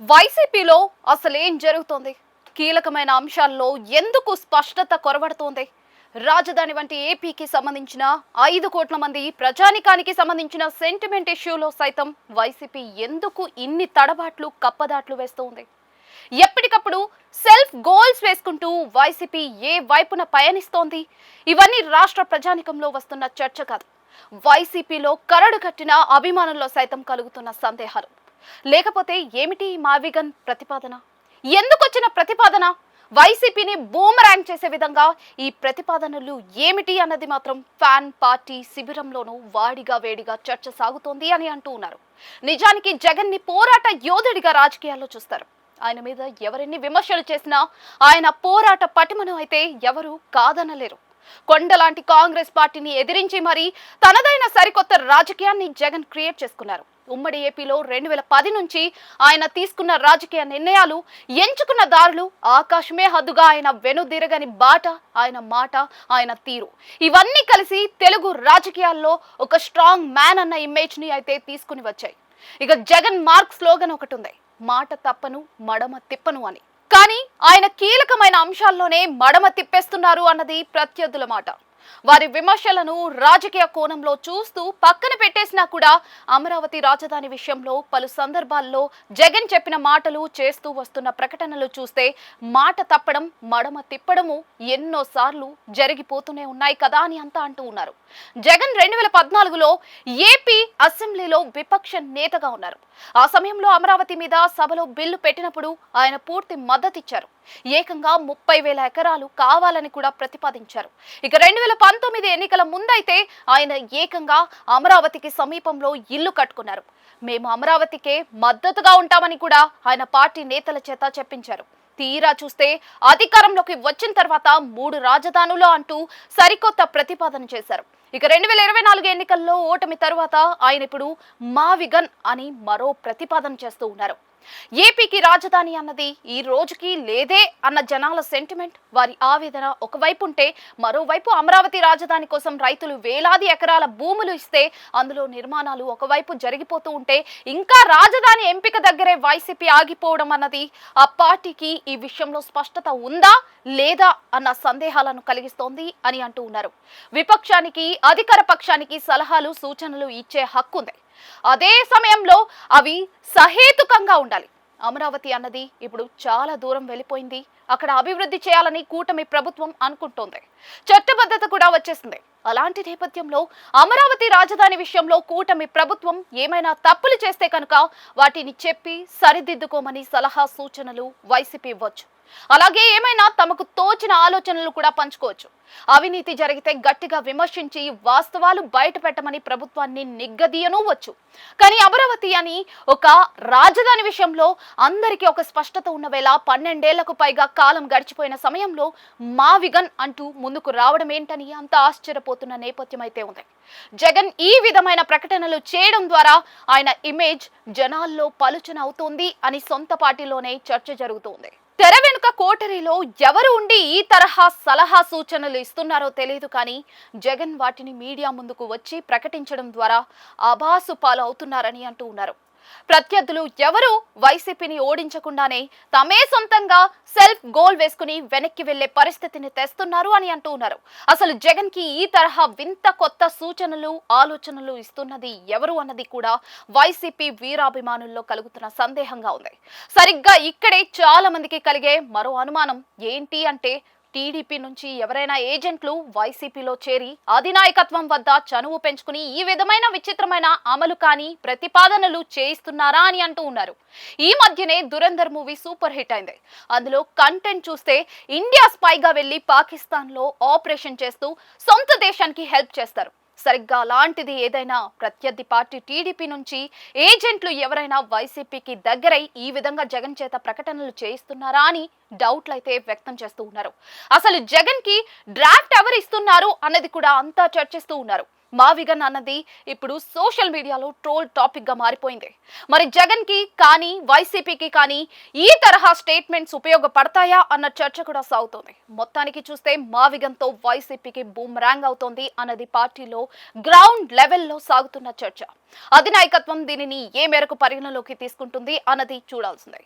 వైసీపీలో అసలేం జరుగుతోంది? కీలకమైన అంశాల్లో ఎందుకు స్పష్టత కొరవడుతోంది? రాజధాని వంటి ఏపీకి సంబంధించిన 5 కోట్ల మంది ప్రజానికానికి సంబంధించిన సెంటిమెంట్ ఇష్యూలో సైతం వైసీపీ ఎందుకు ఇన్ని తడబాట్లు కప్పదాట్లు వేస్తోంది? ఎప్పటికప్పుడు సెల్ఫ్ గోల్స్ వేసుకుంటూ వైసీపీ ఏ వైపున పయనిస్తోంది? ఇవన్నీ రాష్ట్ర ప్రజానికంలో వస్తున్న చర్చ కాదు, వైసీపీలో కరడు కట్టిన అభిమానుల్లో సైతం కలుగుతున్న సందేహాలు. లేకపోతే ఏమిటి మావిగన్ ప్రతిపాదన? ఎందుకొచ్చిన ప్రతిపాదన? వైసీపీని బూమరాంగ్ చేసే విధంగా ఈ ప్రతిపాదనలు ఏమిటి అన్నది మాత్రం ఫ్యాన్ పార్టీ శిబిరంలోనూ వాడిగా వేడిగా చర్చ సాగుతోంది అని అంటూ ఉన్నారు. నిజానికి జగన్ ని పోరాట యోధుడిగా రాజకీయాల్లో చూస్తారు. ఆయన మీద ఎవరెన్ని విమర్శలు చేసినా ఆయన పోరాట పటిమను అయితే ఎవరు కాదనలేరు. కొండలాంటి కాంగ్రెస్ పార్టీని ఎదిరించి మరీ తనదైన సరికొత్త రాజకీయాన్ని జగన్ క్రియేట్ చేసుకున్నారు. ఉమ్మడి ఏపీలో 2010 నుంచి ఆయన తీసుకున్న రాజకీయ నిర్ణయాలు, ఎంచుకున్న దారులు, ఆకాశమే హద్దుగా ఆయన వెనుదిరగని బాట, ఆయన మాట, ఆయన తీరు, ఇవన్నీ కలిసి తెలుగు రాజకీయాల్లో ఒక స్ట్రాంగ్ మ్యాన్ అన్న ఇమేజ్ ని అయితే తీసుకుని వచ్చాయి. ఇక జగన్ మార్క్ స్లోగన్ ఒకటి ఉంది, మాట తప్పను మడమ తిప్పను అని. కానీ ఆయన కీలకమైన అంశాల్లోనే మడమ తిప్పేస్తున్నారు అన్నది ప్రత్యర్థుల మాట. వారి విమర్శలను రాజకీయ కోణంలో చూస్తూ పక్కన పెట్టేసినా కూడా అమరావతి రాజధాని విషయంలో పలు సందర్భాల్లో జగన్ చెప్పిన మాటలు, చేస్తూ వస్తున్న ప్రకటనలు చూస్తే మాట తప్పడం మడమ తిప్పడము ఎన్నోసార్లు జరిగిపోతూనే ఉన్నాయి కదా అని అంతా అంటూ ఉన్నారు. జగన్ 2014లో ఏపీ అసెంబ్లీలో విపక్ష నేతగా ఉన్నారు. ఆ సమయంలో అమరావతి మీద సభలో బిల్లు పెట్టినప్పుడు ఆయన పూర్తి మద్దతిచ్చారు. ఏకంగా 30,000 ఎకరాలు కావాలని కూడా ప్రతిపాదించారు. ఇక 2019 ఎన్నికల ముందైతే ఆయన ఏకంగా అమరావతికి సమీపంలో ఇల్లు కట్టుకున్నారు. మేము అమరావతికే మద్దతుగా ఉంటామని కూడా ఆయన పార్టీ నేతల చేత చెప్పించారు. తీరా చూస్తే అధికారంలోకి వచ్చిన తర్వాత 3 రాజధానులు అంటూ సరికొత్త ప్రతిపాదన చేశారు. ఇక 2024 ఎన్నికల్లో ఓటమి తర్వాత ఆయన ఇప్పుడు మావిగన్ అని మరో ప్రతిపాదన చేస్తూ ఉన్నారు. ఏపీకి రాజధాని అన్నది ఈ రోజుకి లేదే అన్న జనాల సెంటిమెంట్, వారి ఆవేదన ఒకవైపు ఉంటే, మరోవైపు అమరావతి రాజధాని కోసం రైతులు వేలాది ఎకరాల భూములు ఇస్తే అందులో నిర్మాణాలు ఒకవైపు జరిగిపోతూ ఉంటే, ఇంకా రాజధాని ఎంపిక దగ్గరే వైసీపీ ఆగిపోవడం అన్నది ఆ పార్టీకి ఈ విషయంలో స్పష్టత ఉందా లేదా అన్న సందేహాలను కలిగిస్తోంది అని అంటూ ఉన్నారు. విపక్షానికి అధికార పక్షానికి సలహాలు, సూచనలు ఇచ్చే హక్కు ఉంది. అదే సమయంలో అవి సహేతుకంగా ఉండాలి. అమరావతి అన్నది ఇప్పుడు చాలా దూరం వెళ్ళిపోయింది. అక్కడ అభివృద్ధి చేయాలని కూటమి ప్రభుత్వం అనుకుంటోంది. చట్టబద్ధత కూడా వచ్చేసింది. అలాంటి నేపథ్యంలో అమరావతి రాజధాని విషయంలో కూటమి ప్రభుత్వం ఏమైనా తప్పులు చేస్తే కనుక వాటిని చెప్పి సరిదిద్దుకోమని సలహా, సూచనలు వైసీపీ ఇవ్వచ్చు. అలాగే ఏమైనా తమకు తోచిన ఆలోచనలు కూడా పంచుకోవచ్చు. అవినీతి జరిగితే గట్టిగా విమర్శించి వాస్తవాలు బయట పెట్టమని ప్రభుత్వాన్ని నిగ్గదీయనూవచ్చు. కానీ అమరావతి అని ఒక రాజధాని విషయంలో అందరికీ ఒక స్పష్టత ఉన్న వేళ 12 ఏళ్లకు పైగా కాలం గడిచిపోయిన సమయంలో మావిగన్ అంటూ ముందుకు రావడం ఏంటని అంత ఆశ్చర్యపోతున్న నేపథ్యం అయితే ఉంది. జగన్ ఈ విధమైన ప్రకటనలు చేయడం ద్వారా ఆయన ఇమేజ్ జనాల్లో పలుచన అవుతోంది అని సొంత పార్టీలోనే చర్చ జరుగుతోంది. తెర వెనుక కోటరీలో ఎవరు ఉండి ఈ తరహా సలహా, సూచనలు ఇస్తున్నారో తెలియదు. కానీ జగన్ వాటిని మీడియా ముందుకు వచ్చి ప్రకటించడం ద్వారా ఆభాసు పాలు అవుతున్నారని అంటూ ఉన్నారు. ప్రత్యర్థులు ఎవరు వైసీపీని ఓడించకుండానే తమే సొంతంగా సెల్ఫ్ గోల్ వేసుకుని వెనక్కి వెళ్లే పరిస్థితిని తెస్తున్నారు అని అంటూ ఉన్నారు. అసలు జగన్ కి ఈ తరహా వింత కొత్త సూచనలు, ఆలోచనలు ఇస్తున్నది ఎవరు అన్నది కూడా వైసీపీ వీరాభిమానుల్లో కలుగుతున్న సందేహంగా ఉంది. సరిగ్గా ఇక్కడే చాలా మందికి కలిగే మరో అనుమానం ఏంటి అంటే, టీడీపీ నుంచి ఎవరైనా ఏజెంట్లు వైసీపీలో చేరి అధినాయకత్వం వద్ద చనువు పెంచుకుని ఈ విధమైన విచిత్రమైన అమలు కానీ ప్రతిపాదనలు చేయిస్తున్నారా అని అంటూ ఉన్నారు. ఈ మధ్యనే దురంధర్ మూవీ సూపర్ హిట్ అయింది. అందులో కంటెంట్ చూస్తే ఇండియా స్పైగా వెళ్లి పాకిస్తాన్ లో ఆపరేషన్ చేస్తూ సొంత దేశానికి హెల్ప్ చేస్తారు. సరిగ్గా అలాంటిది ఏదైనా ప్రత్యర్థి పార్టీ టీడీపీ నుంచి ఏజెంట్లు ఎవరైనా వైసీపీకి దగ్గరై ఈ విధంగా జగన్ చేత ప్రకటనలు చేయిస్తున్నారా అని డౌట్లు అయితే వ్యక్తం చేస్తూ ఉన్నారు. అసలు జగన్ కి డ్రాఫ్ట్ ఎవరు ఇస్తున్నారు అన్నది కూడా అంతా చర్చిస్తూ ఉన్నారు. మావిగన్ అన్నది ఇప్పుడు సోషల్ మీడియాలో ట్రోల్ టాపిక్ గా మారిపోయింది. మరి జగన్ కి కానీ వైసీపీకి కానీ ఈ తరహా స్టేట్మెంట్స్ ఉపయోగపడతాయా అన్న చర్చ కూడా సాగుతోంది. మొత్తానికి చూస్తే మావిగన్ తో వైసీపీకి బూమరాంగ్ అవుతోంది అన్నది పార్టీలో గ్రౌండ్ లెవెల్లో సాగుతున్న చర్చ. అధినాయకత్వం దీనిని ఏ మేరకు పరిగణలోకి తీసుకుంటుంది అన్నది చూడాల్సిందే.